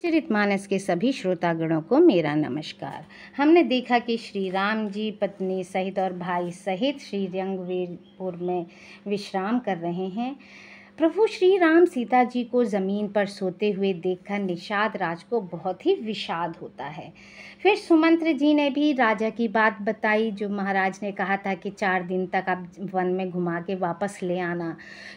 चरितमानस के सभी श्रोतागणों को मेरा नमस्कार। हमने देखा कि श्री राम जी पत्नी सहित और भाई सहित श्री रंगवीरपुर में विश्राम कर रहे हैं। प्रभु श्री राम सीता जी को ज़मीन पर सोते हुए देखकर निषाद राज को बहुत ही विषाद होता है। फिर सुमंत्र जी ने भी राजा की बात बताई, जो महाराज ने कहा था कि 4 दिन तक आप वन में घुमा के वापस ले आना।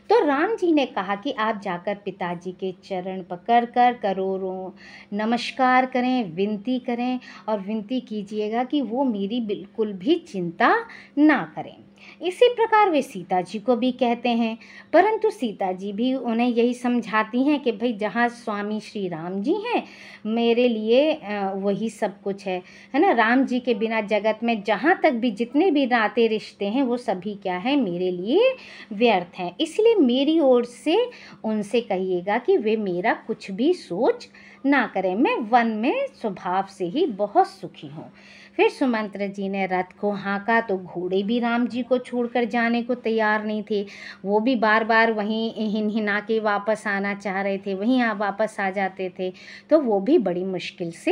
तो राम जी ने कहा कि आप जाकर पिताजी के चरण पकड़कर करोड़ों नमस्कार करें, विनती करें और विनती कीजिएगा कि वो मेरी बिल्कुल भी चिंता ना करें। इसी प्रकार वे सीता जी को भी कहते हैं, परंतु सीता जी भी उन्हें यही समझाती हैं कि भाई जहाँ स्वामी श्री राम जी हैं मेरे लिए वही सब कुछ है ना। राम जी के बिना जगत में जहाँ तक भी जितने भी नाते रिश्ते हैं वो सभी क्या है, मेरे लिए व्यर्थ हैं। इसलिए मेरी ओर से उनसे कहिएगा कि वे मेरा कुछ भी सोच ना करें, मैं वन में स्वभाव से ही बहुत सुखी हूँ। फिर सुमंत्र जी ने रथ को हाँका तो घोड़े भी राम जी को छोड़कर जाने को तैयार नहीं थे। वो भी बार बार वहीं हिनहिना के वापस आना चाह रहे थे, वहीं वापस आ जाते थे। तो वो भी बड़ी मुश्किल से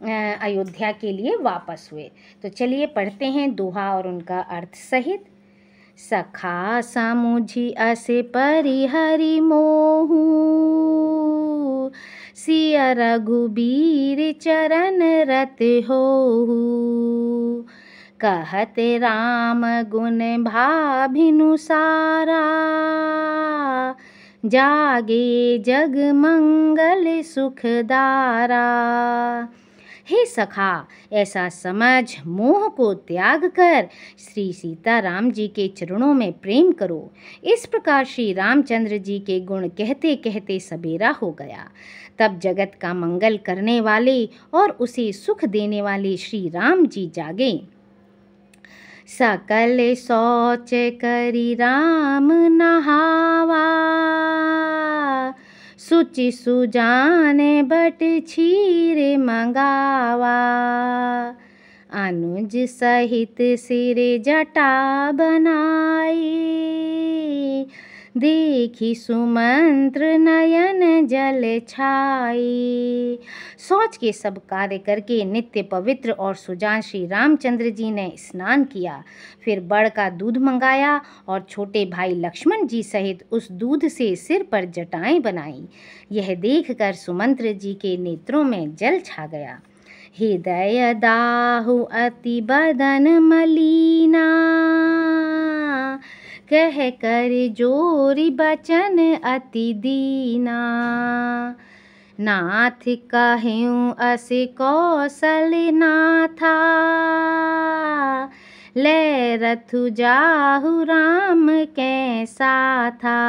अयोध्या के लिए वापस हुए। तो चलिए पढ़ते हैं दोहा और उनका अर्थ सहित। सखा समुझी असे परिहरि मोहू, सिया रघुबीर चरण रत होहू। कहत राम गुण भाभिनु सारा, जागे जग मंगल सुखदारा। हे सखा, ऐसा समझ मोह को त्याग कर श्री सीताराम जी के चरणों में प्रेम करो। इस प्रकार श्री रामचंद्र जी के गुण कहते कहते सबेरा हो गया। तब जगत का मंगल करने वाले और उसे सुख देने वाले श्री राम जी जागे। सकल सोच करी राम नहावा, सुचि सुजाने बट क्षीर मंगावा। अनुज सहित सिर जटा बनाई, देखी सुमंत्र नयन जल छाई। सोच के सब कार्य करके नित्य पवित्र और सुजान श्री रामचंद्र जी ने स्नान किया। फिर बड़ का दूध मंगाया और छोटे भाई लक्ष्मण जी सहित उस दूध से सिर पर जटाएं बनाई। यह देखकर सुमंत्र जी के नेत्रों में जल छा गया। हृदय दाहु अति बदन मलीना, कह कर जोरी बचन अति दीना। नाथ कहूँ असे कौशल नाथा, ले रथु जाहु राम कैसा था।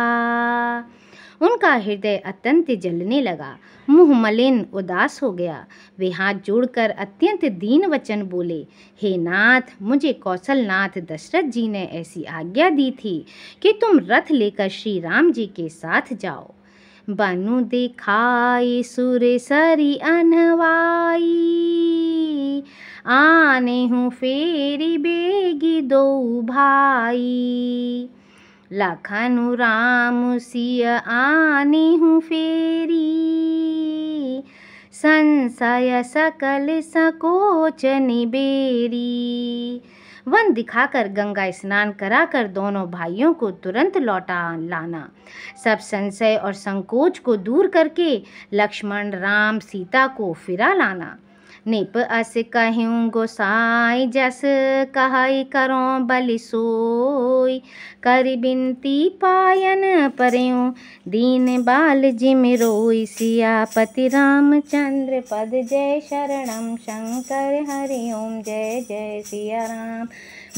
उनका हृदय अत्यंत जलने लगा, मुँह मलिन उदास हो गया। वे हाथ जोड़कर अत्यंत दीन वचन बोले, हे नाथ, मुझे कौशलनाथ दशरथ जी ने ऐसी आज्ञा दी थी कि तुम रथ लेकर श्री राम जी के साथ जाओ। बनु दिखाई सुर सरी अनवाई, आने हूँ फेरी बेगी दो भाई। लखनु राम सिया आनी हूँ फेरी, संशय सकल सकोच निबेरी। वन दिखाकर गंगा स्नान कराकर दोनों भाइयों को तुरंत लौटा लाना। सब संशय और संकोच को दूर करके लक्ष्मण राम सीता को फिरा लाना। निप अस कहूँ गोसाई, जस कहई करो बलि सोई। कर बिनती पायन परयूं, दीन बाल जिम रोई। सियापति रामचंद्र पद जय शरणम, शंकर हरि ओम जय जय सिया राम।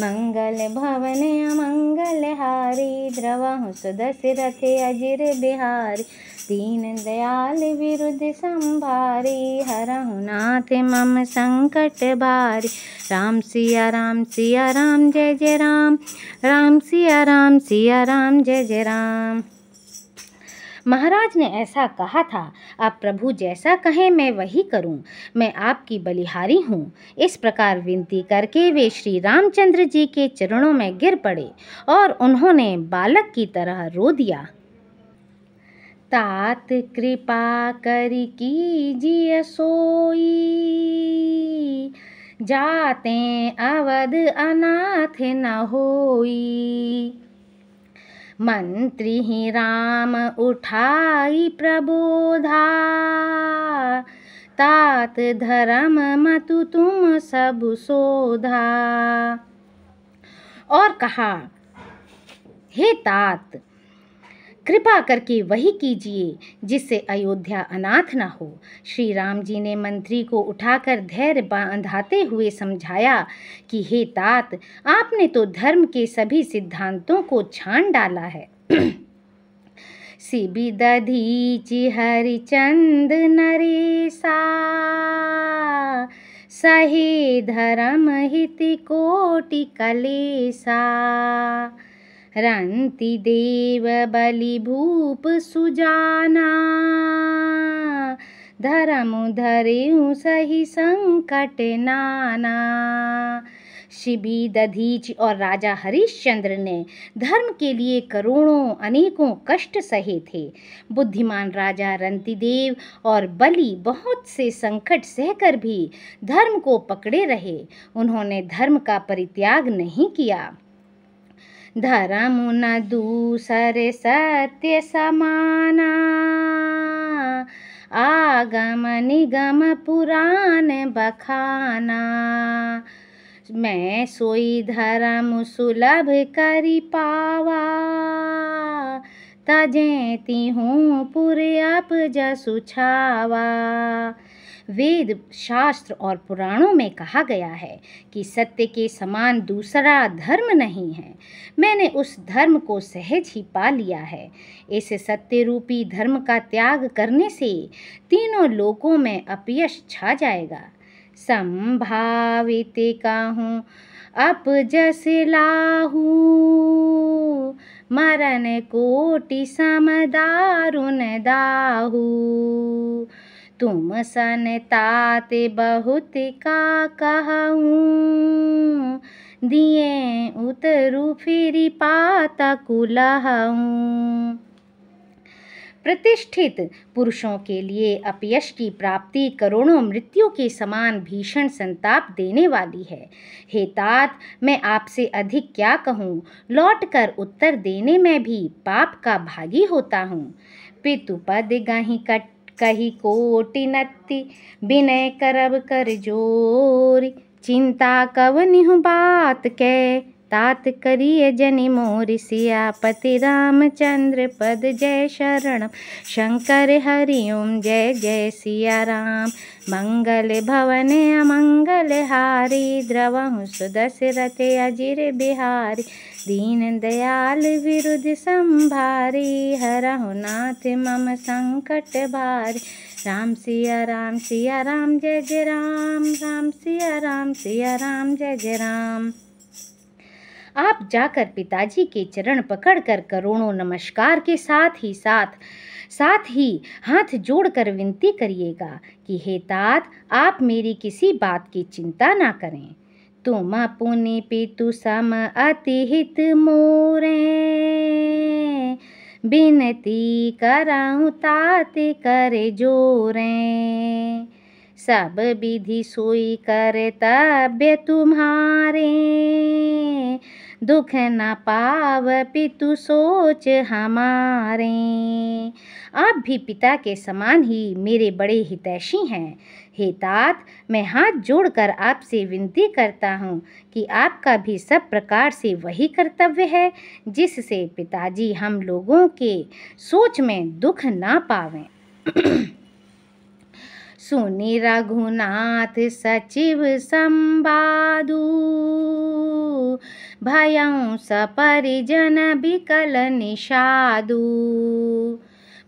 मंगल भवन अमंगल हारी, द्रवहु सुदशरथ अजिर बिहारी। दीन दयाल विरुद्ध संभारी, हरहु नाथ मम संकट भारी। राम सिया राम जय जय राम, राम सिया राम जय जय राम। महाराज ने ऐसा कहा था, आप प्रभु जैसा कहें मैं वही करूं, मैं आपकी बलिहारी हूँ। इस प्रकार विनती करके वे श्री रामचंद्र जी के चरणों में गिर पड़े और उन्होंने बालक की तरह रो दिया। तात कृपा करि कीजिए सोई, जाते अवध अनाथ न होई। मंत्री ही राम उठाई प्रबोधा, तात धर्म मतु तुम सब सोधा। और कहा, हे तात, कृपा करके वही कीजिए जिससे अयोध्या अनाथ न हो। श्री राम जी ने मंत्री को उठाकर धैर्य बांधाते हुए समझाया कि हे तात, आपने तो धर्म के सभी सिद्धांतों को छान डाला है। सिबि दधीचि हरिचंद नरेसा, सहे धर्म हित कोटि कलेसा। रंति देव बलि भूप सुजाना, धर्म धरेउ सही संकट नाना। शिबी दधीच और राजा हरिश्चंद्र ने धर्म के लिए करोड़ों अनेकों कष्ट सहे थे। बुद्धिमान राजा रंतिदेव और बलि बहुत से संकट सहकर भी धर्म को पकड़े रहे। उन्होंने धर्म का परित्याग नहीं किया। धर्म न दूसरे सत्य समाना, आगम निगम पुराण बखाना। मैं सोई धर्म सुलभ करि पावा, तजेती हूँ पुर अप जसु छावा। वेद, शास्त्र और पुराणों में कहा गया है कि सत्य के समान दूसरा धर्म नहीं है। मैंने उस धर्म को सहज ही पा लिया है। इस सत्य रूपी धर्म का त्याग करने से तीनों लोकों में अपयश छा जाएगा। संभावित कहूँ अपजस लाहू, मरण कोटि सम दारुण दाहू। तुम सन तात बहुत का कहूँ, दिए उतरु फिरि पातकु लहऊँ। प्रतिष्ठित पुरुषों के लिए अपयश की प्राप्ति करोड़ों मृत्यु के समान भीषण संताप देने वाली है। हे तात, मैं आपसे अधिक क्या कहूँ, लौटकर उत्तर देने में भी पाप का भागी होता हूँ। पितुपद गहि कही कोटि नत्ति, विनय करब कर जोरी। चिंता कवनिहु बात कै, तात करिय जनि मोरि। सियापति रामचंद्र पद जय शरणम, शंकर हरि ओम जय जय सिया राम। मंगल भवन अमंगल हारी, द्रवहु सुदशरथ अजिर बिहारी। दीन दयाल विरुद्ध संभारी, हरहु नाथ मम संकट भारी। राम सिया राम जय जय राम, राम सिया राम जय जय राम। आप जाकर पिताजी के चरण पकड़कर करोड़ों नमस्कार के साथ ही हाथ जोड़कर विनती करिएगा कि हे तात, आप मेरी किसी बात की चिंता ना करें। तुम पुनि पितु सम अति हित मोरे, बिनती करऊँ तात करे जोरे। सब विधि सोई कर्तव्य तुम्हारे, दुख न पाव पितु सोच हमारे। आप भी पिता के समान ही मेरे बड़े हितैषी हैं। हे तात, मैं हाथ जोड़कर आपसे विनती करता हूँ कि आपका भी सब प्रकार से वही कर्तव्य है जिससे पिताजी हम लोगों के सोच में दुख ना पावें। सुनि रघुनाथ सचिव संवादु, भयं सपरिजन बिकल निषादु।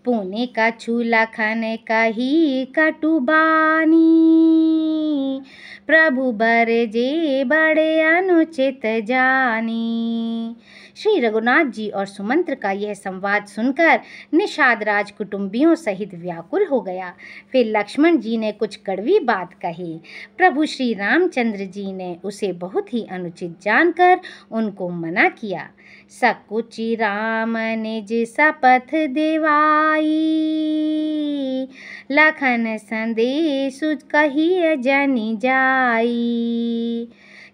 पुनि कछु लखन कही कटुबानी, प्रभु बर जे बड़े अनुचित जानी। श्री रघुनाथ जी और सुमंत्र का यह संवाद सुनकर निषाद राज कुटुंबियों सहित व्याकुल हो गया। फिर लक्ष्मण जी ने कुछ कड़वी बात कही। प्रभु श्री रामचंद्र जी ने उसे बहुत ही अनुचित जानकर उनको मना किया। सकुचि राम निज शपथ देवाई, लखन संदेश कहिय जनि जाई।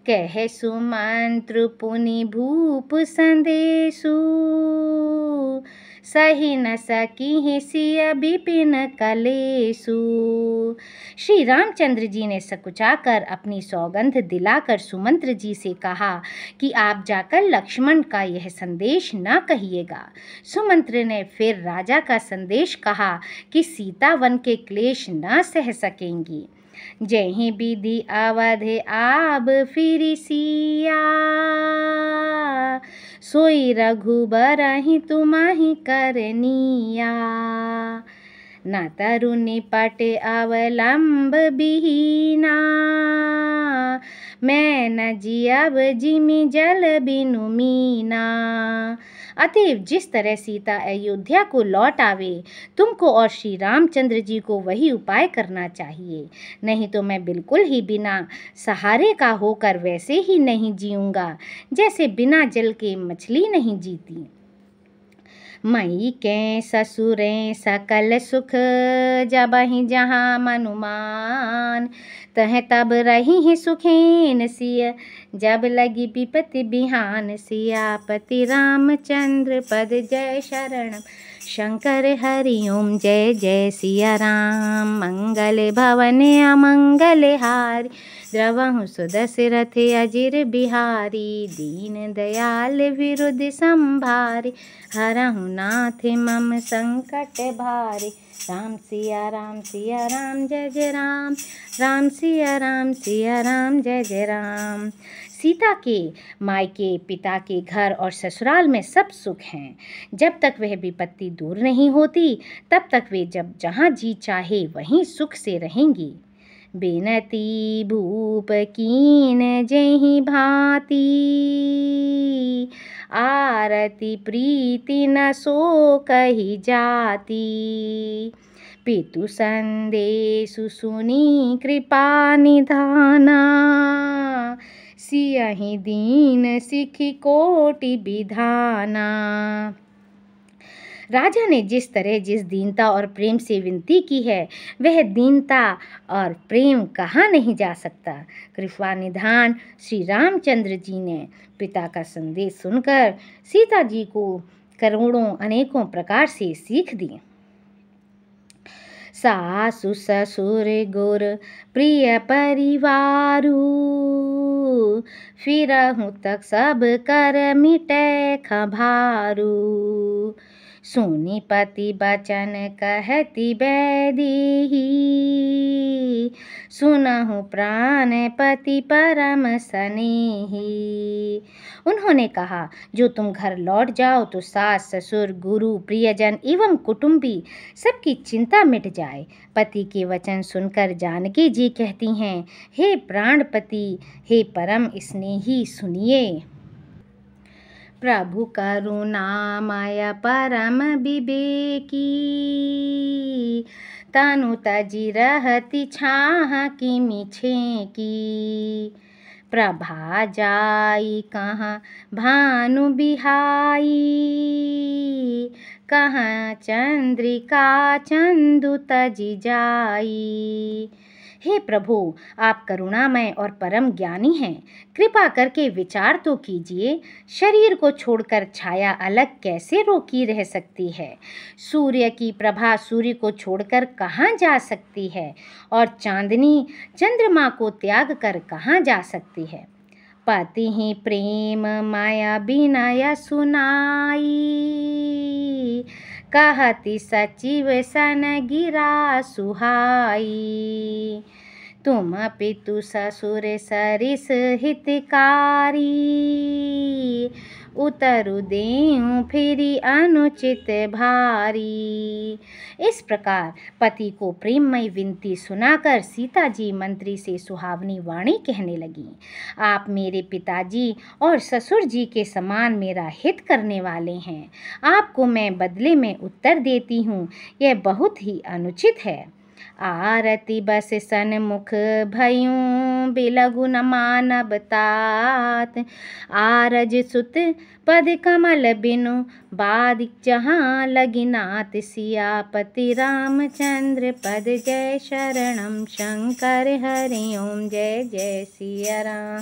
कह सुमंत्र पुनि भूप संदेशु, सही न सकी सिय विपिन कलेसु। श्री रामचंद्र जी ने सकुचाकर अपनी सौगंध दिलाकर सुमंत्र जी से कहा कि आप जाकर लक्ष्मण का यह संदेश न कहिएगा। सुमंत्र ने फिर राजा का संदेश कहा कि सीता वन के क्लेश न सह सकेंगी। जहि विधि अवधि आब फिरि सिया, सोई रघुबर ही तुम्हि करनिया। न तरुनि पट अवलंब बिहीना, मैं न जियब जिमि जल बिनु मीना। अतएव जिस तरह सीता अयोध्या को लौट आवे, तुमको और श्री रामचंद्र जी को वही उपाय करना चाहिए। नहीं तो मैं बिल्कुल ही बिना सहारे का होकर वैसे ही नहीं जीऊँगा जैसे बिना जल के मछली नहीं जीती। मई के ससुरें सकल सुख, जबहि जहाँ मनुमान। तह तब रही सुखेन सिय, जब लगी विपत्ति बिहान। सियापति रामचंद्र पद जय शरणम, शंकर हरि ओम जय जय सिया राम। मंगल भवन अमंगल हारी, द्रवहु सुदशरथ अजिर बिहारी। दीन दयाल विरुद्ध संभारी, हरहु नाथ मम संकट भारी। राम सिया राम जय जय राम, राम सिया राम जय जय राम। सीता के मायके, पिता के घर और ससुराल में सब सुख हैं। जब तक वह विपत्ति दूर नहीं होती, तब तक वे जब जहाँ जी चाहे वहीं सुख से रहेंगी। बिनती भूप कीन जेहि भांति, आरती प्रीति न सो कही जाती। पितु संदेशु सुनी कृपा निधाना, सियहि दीन सिखी कोटि विधाना। राजा ने जिस तरह जिस दीनता और प्रेम से विनती की है, वह दीनता और प्रेम कहाँ नहीं जा सकता। कृपा निधान श्री रामचंद्र जी ने पिता का संदेश सुनकर सीता जी को करोड़ों अनेकों प्रकार से सीख दी। सासु ससुर गुर प्रिय परिवारू, फिरहु तक सब कर मिटे खभारू। सुनि पति बचन कहती बैदेही, सुनहु प्राण पति परम स्नेही। उन्होंने कहा, जो तुम घर लौट जाओ तो सास ससुर गुरु प्रियजन एवं कुटुंबी सबकी चिंता मिट जाए। पति के वचन सुनकर जानकी जी कहती हैं, हे प्राणपति, हे परम स्नेही, सुनिए। प्रभु करुणामय परम विवेकी, तनु तजि रहति छाह किमि छेकी। प्रभा जाई कहाँ भानु बिहाई, कहाँ चंद्रिका चंदु तजि जाई। हे प्रभु, आप करुणामय और परम ज्ञानी हैं, कृपा करके विचार तो कीजिए। शरीर को छोड़कर छाया अलग कैसे रोकी रह सकती है? सूर्य की प्रभा सूर्य को छोड़कर कहाँ जा सकती है? और चांदनी चंद्रमा को त्याग कर कहाँ जा सकती है? पति ही प्रेम माया विनय सुनाई, कहती सचिव सन गिरा सुहाई। तुम पितु ससुर सरिस हितकारी, उतरु देऊं फिरी अनुचित भारी। इस प्रकार पति को प्रेममयी विनती सुनाकर सीता जी मंत्री से सुहावनी वाणी कहने लगी। आप मेरे पिताजी और ससुर जी के समान मेरा हित करने वाले हैं। आपको मैं बदले में उत्तर देती हूँ, यह बहुत ही अनुचित है। आरती बस सन्मुख भयूं बिलगु न मानब तात। आरज सुत पद कमल बिनु बादिक जहाँ लगिनात। सियापति रामचंद्र पद जय शरणम शंकर हरि ओम जय जय सिया राम।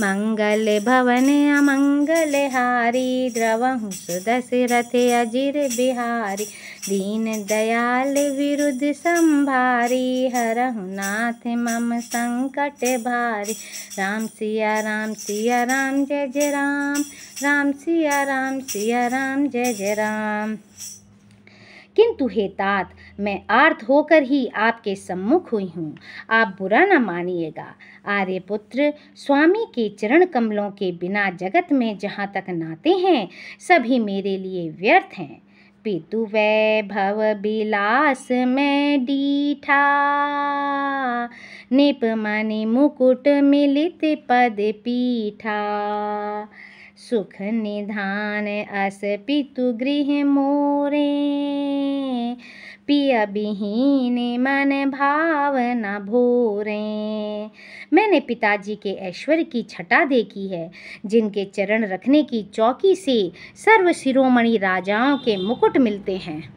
मंगल भवन अमंगल हारी द्रवहु सुदशरथ अजिर बिहारी। दीन दयाल विरुद्ध संभारी हरहु नाथ मम संकट भारी। राम सिया राम जय जय राम। राम सिया राम जय जय राम। किंतु हे तात, मैं आर्त होकर ही आपके सम्मुख हुई हूँ, आप बुरा न मानिएगा। आर्यपुत्र, स्वामी के चरण कमलों के बिना जगत में जहाँ तक नाते हैं सभी मेरे लिए व्यर्थ हैं। पितु वैभव बिलास में डीठा। निप मणि मुकुट मिलित पद पीठा। सुख निधान अस पितु गृह मोरे। पिया बिहीन मन भावना भोरे। मैंने पिताजी के ऐश्वर्य की छटा देखी है, जिनके चरण रखने की चौकी से सर्व शिरोमणि राजाओं के मुकुट मिलते हैं।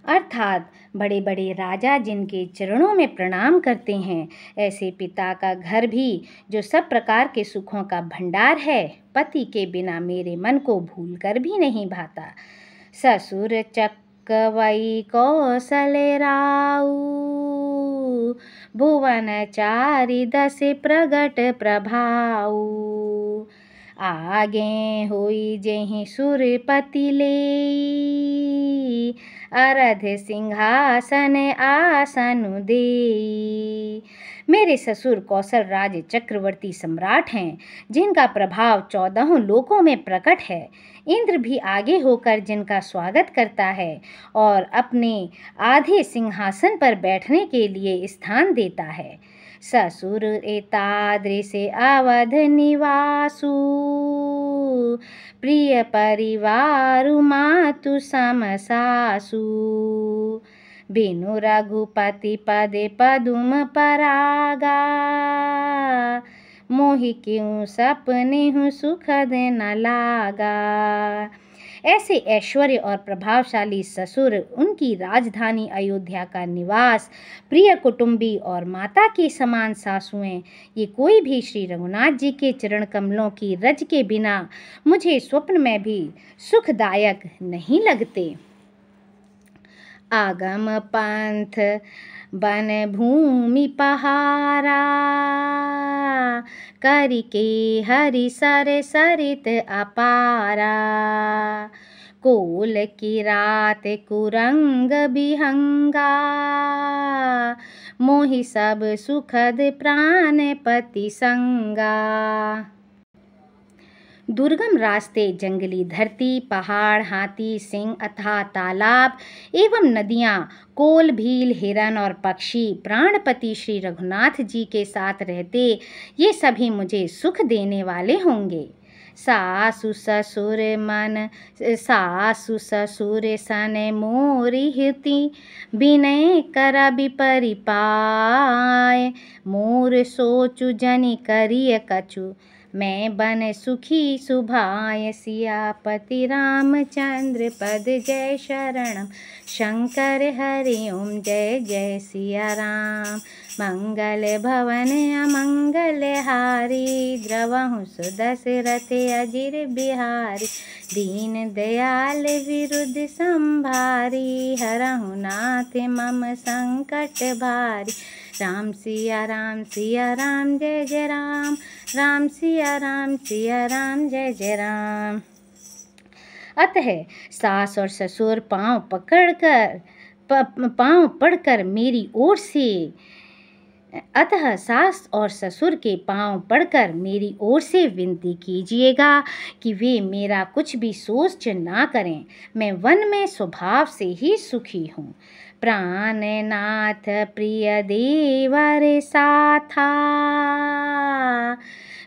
अर्थात बड़े बड़े राजा जिनके चरणों में प्रणाम करते हैं, ऐसे पिता का घर भी जो सब प्रकार के सुखों का भंडार है, पति के बिना मेरे मन को भूल कर भी नहीं भाता। ससुर चक्कवई कौशलराऊ। भुवन चारि दस प्रगट प्रभाऊ। आगे होई जेहि सुरपति लेई। अरध सिंहासन आसनु देई। मेरे ससुर कौशल राज चक्रवर्ती सम्राट हैं, जिनका प्रभाव 14 लोकों में प्रकट है। इंद्र भी आगे होकर जिनका स्वागत करता है और अपने आधे सिंहासन पर बैठने के लिए स्थान देता है। ससुर एतादृश अवध निवासु। प्रिय परिवारु मातु सम सासु। बिनु रघुपति पदे पदुम परागा। मोहि क्यों सपने हूँ सुखद न लागा। ऐसे ऐश्वर्य और प्रभावशाली ससुर, उनकी राजधानी अयोध्या का निवास, प्रिय कुटुंबी और माता के समान सासुएं, ये कोई भी श्री रघुनाथ जी के चरण कमलों की रज के बिना मुझे स्वप्न में भी सुखदायक नहीं लगते। आगम पंथ वन भूमि पहारा। करिके हरि सर सरित अपारा। कोल की रात कुरंग बिहंगा। मोहि सब सुखद प्राण पति संगा। दुर्गम रास्ते, जंगली धरती, पहाड़, हाथी, सिंह, अथाह तालाब एवं नदियाँ, कोल, भील, हिरन और पक्षी प्राणपति श्री रघुनाथ जी के साथ रहते, ये सभी मुझे सुख देने वाले होंगे। सासु ससुर सन मोरी हिति। विनय कर परिपाय। मोर सोचु जनि करिय कछु। मैं बन सुखी सुभाय। सियापति रामचंद्र पद जय शरणम शंकर हरि ओम जय जय सिया राम। मंगल भवन अमंगल हारी। द्रवहु सुदशरथ अजिर बिहारी। दीन दयाल विरुद्ध संभारी। हरहु नाथ मम संकट भारी। राम सिया राम जय जय राम। राम सिया राम जय जय राम। अतः सास और ससुर पांव पड़कर मेरी ओर से अतः सास और ससुर के पांव पड़कर मेरी ओर से विनती कीजिएगा कि वे मेरा कुछ भी सोच ना करें। मैं वन में स्वभाव से ही सुखी हूँ। प्राणनाथ प्रिय देवर साथा,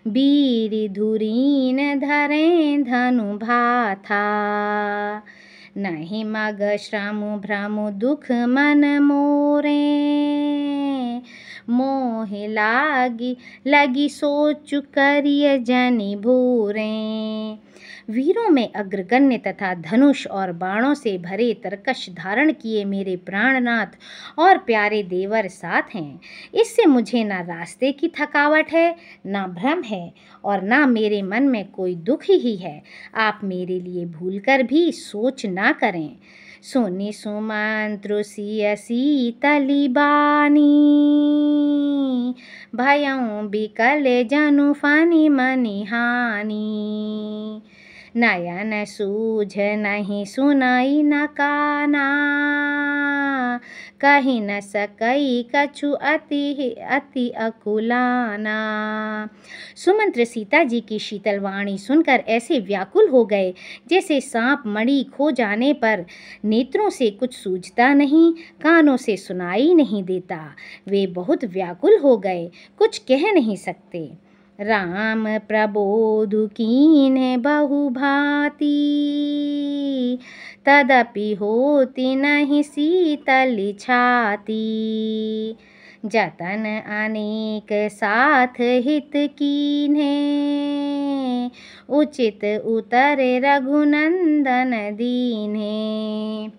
वीर धुरीन धरें धनु भाथा। नहीं मग श्रम भ्रम दुख मन मोरे, मोह लगी सोच करिय जनि भूरे। वीरों में अग्रगण्य तथा धनुष और बाणों से भरे तरकश धारण किए मेरे प्राणनाथ और प्यारे देवर साथ हैं। इससे मुझे ना रास्ते की थकावट है, ना भ्रम है और ना मेरे मन में कोई दुख ही है। आप मेरे लिए भूलकर भी सोच ना करें। सोनी सुमंत्र सिय शीतली बानी, भयं बिकल जनु फनि मनि हानि। नयन सूझ नहीं सुनाई न काना, कही न सकई कछु अति अकुलाना। सुमंत्र सीता जी की शीतल वाणी सुनकर ऐसे व्याकुल हो गए जैसे सांप मणि खो जाने पर नेत्रों से कुछ सूझता नहीं, कानों से सुनाई नहीं देता। वे बहुत व्याकुल हो गए, कुछ कह नहीं सकते। राम प्रबोध कीन्ह बहु भांति, तदपि होती नहीं शीतल छाती। जतन अनेक साथ हित कीन्हे, उचित उतरे रघुनंदन दीन्हे।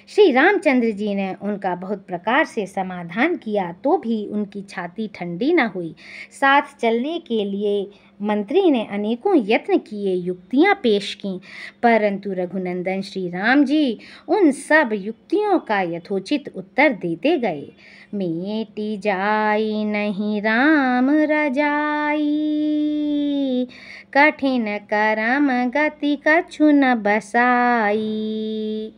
श्री रामचंद्र जी ने उनका बहुत प्रकार से समाधान किया तो भी उनकी छाती ठंडी न हुई। साथ चलने के लिए मंत्री ने अनेकों यत्न किए, युक्तियां पेश कीं, परंतु रघुनंदन श्री राम जी उन सब युक्तियों का यथोचित उत्तर देते गए। मेटी जाई नहीं राम रजाई, कठिन करम गति कछु न बसाई।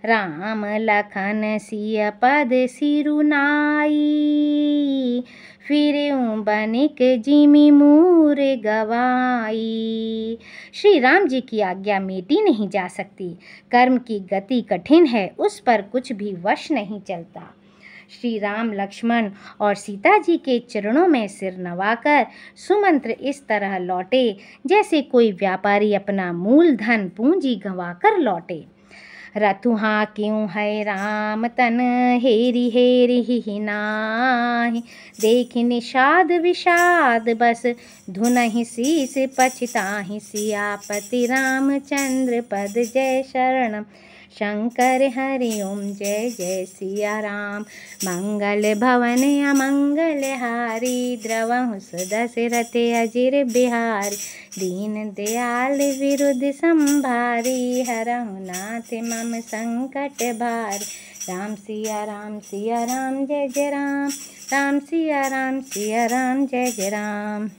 राम लखन सिय पद सिरुनाई, फिरें बनिक जिमि मूर गवाई। श्री राम जी की आज्ञा मेटी नहीं जा सकती। कर्म की गति कठिन है, उस पर कुछ भी वश नहीं चलता। श्री राम लक्ष्मण और सीता जी के चरणों में सिर नवाकर सुमंत्र इस तरह लौटे जैसे कोई व्यापारी अपना मूलधन पूंजी गंवाकर लौटे। रथुहा क्यों है राम तन, हेरी हेरी ही नाही। देख निषाद विषाद बस, धुनहि शीस पछताहि। सियापति रामचंद्र पद जय शरणम, शंकर हरि ओम जय जय सिया राम। मंगल भवन अमंगल हारी, द्रवहु सुदशरथ अजिर बिहारी। दीन दयाल विरुद्ध संभारी, हरहु नाथ मम संकट भारी। राम सिया राम जय जय राम, राम सिया राम जय जय राम।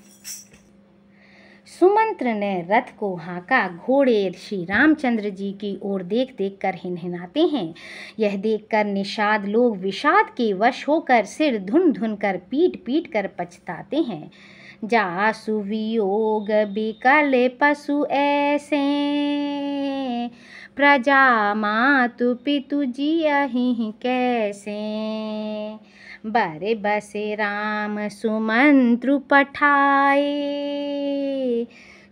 सुमंत्र ने रथ को हाँका। घोड़े श्री रामचंद्र जी की ओर देख देख कर हिनहिनाते हैं। यह देखकर निषाद लोग विषाद के वश होकर सिर धुन धुन कर पीट पीट कर पछताते हैं। जासु वियोग बिकल पशु ऐसे, प्रजा मातु पितु जियहि कैसे। बरे बसे राम सुमंत्रु पठाए,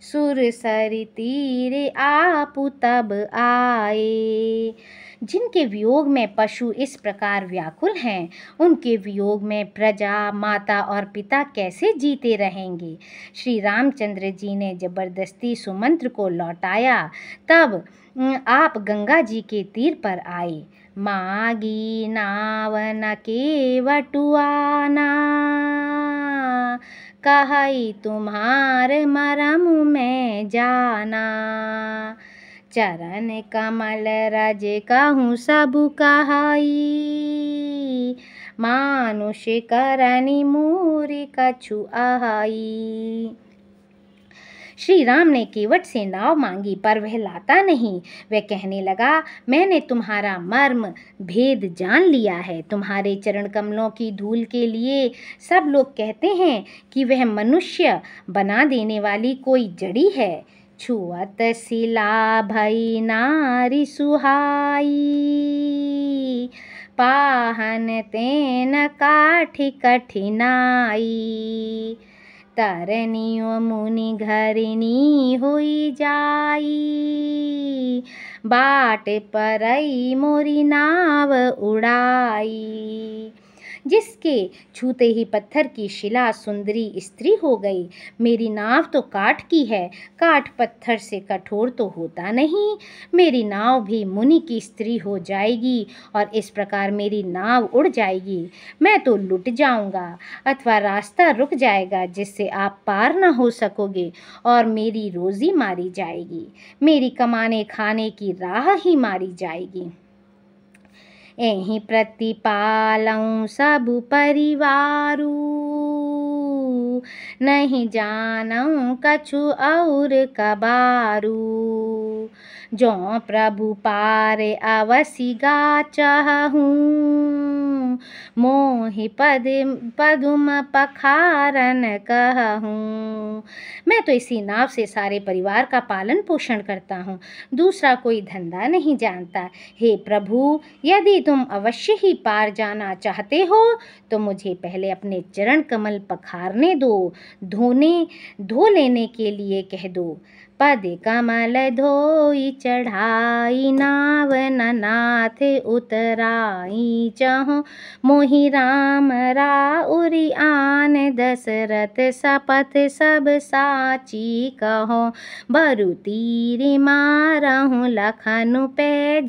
सुरसरि तीरे आपु तब आए। जिनके वियोग में पशु इस प्रकार व्याकुल हैं, उनके वियोग में प्रजा, माता और पिता कैसे जीते रहेंगे। श्री रामचंद्र जी ने जबरदस्ती सुमंत्र को लौटाया। तब आप गंगा जी के तीर पर आए। मागी नाव न केवटुआना, कहई तुम्हार मरम में जाना। चरण कमल रज कहूँ सबु कहई, मानुष करनी मूरी कछु आहाई। श्री राम ने केवट से नाव मांगी पर वह लाता नहीं। वह कहने लगा, मैंने तुम्हारा मर्म भेद जान लिया है। तुम्हारे चरण कमलों की धूल के लिए सब लोग कहते हैं कि वह मनुष्य बना देने वाली कोई जड़ी है। छुअत शिला भई नारी सुहाई, पाहन तेन काठि कठिनाई। तरनियो मुनि घरिनी हुई जाई, बाट परई मोरी नाव उड़ाई। जिसके छूते ही पत्थर की शिला सुंदरी स्त्री हो गई। मेरी नाव तो काठ की है, काठ पत्थर से कठोर तो होता नहीं। मेरी नाव भी मुनि की स्त्री हो जाएगी और इस प्रकार मेरी नाव उड़ जाएगी। मैं तो लुट जाऊंगा अथवा रास्ता रुक जाएगा जिससे आप पार न हो सकोगे और मेरी रोजी मारी जाएगी। मेरी कमाने खाने की राह ही मारी जाएगी। एहि प्रतिपालऊँ सब परिवारू, नहीं जानऊँ कछु और कबारू। जो प्रभु पार अवसि गा चाहूँ, मोहि पदुम पखारन कहूँ। मैं तो इसी नाव से सारे परिवार का पालन पोषण करता हूँ, दूसरा कोई धंधा नहीं जानता। हे प्रभु, यदि तुम अवश्य ही पार जाना चाहते हो तो मुझे पहले अपने चरण कमल पखारने दो, धो लेने के लिए कह दो। पद कमल धोई चढ़ाई, नाव नाथ उतराई। चाहो मोहि राम राउरी आन, दशरथ शपथ सब साची कहो। बरु तीर मारहूँ लखन पे,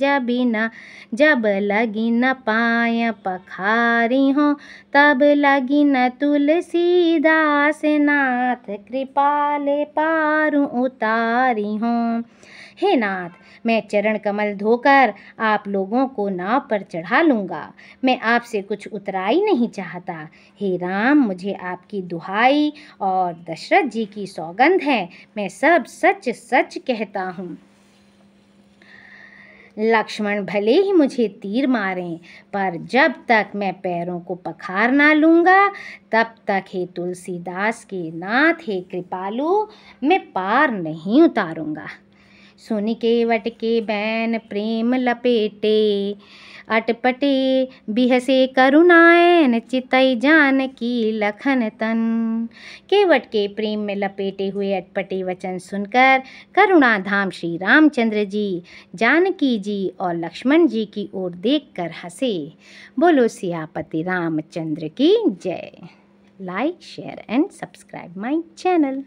जब लगी न पाय पखारी हो। तब लगी न तुलसीदास, नाथ कृपाले पारू उतारी हूँ। हे नाथ, मैं चरण कमल धोकर आप लोगों को नाव पर चढ़ा लूँगा। मैं आपसे कुछ उतराई नहीं चाहता। हे राम, मुझे आपकी दुहाई और दशरथ जी की सौगंध है, मैं सब सच सच कहता हूँ। लक्ष्मण भले ही मुझे तीर मारें, पर जब तक मैं पैरों को पखार ना लूँगा तब तक हे तुलसीदास के नाथ, हे कृपालु, मैं पार नहीं उतारूँगा। सुन केवट के बैन प्रेम लपेटे, अटपटे बिहसे करुणायन, चितई जानकी लखन तन। केवट के प्रेम में लपेटे हुए अटपटे वचन सुनकर करुणाधाम श्री रामचंद्र जी, जानकी जी और लक्ष्मण जी की ओर देखकर हंसे। बोलो सियापति रामचंद्र की जय। Like, share and subscribe my channel.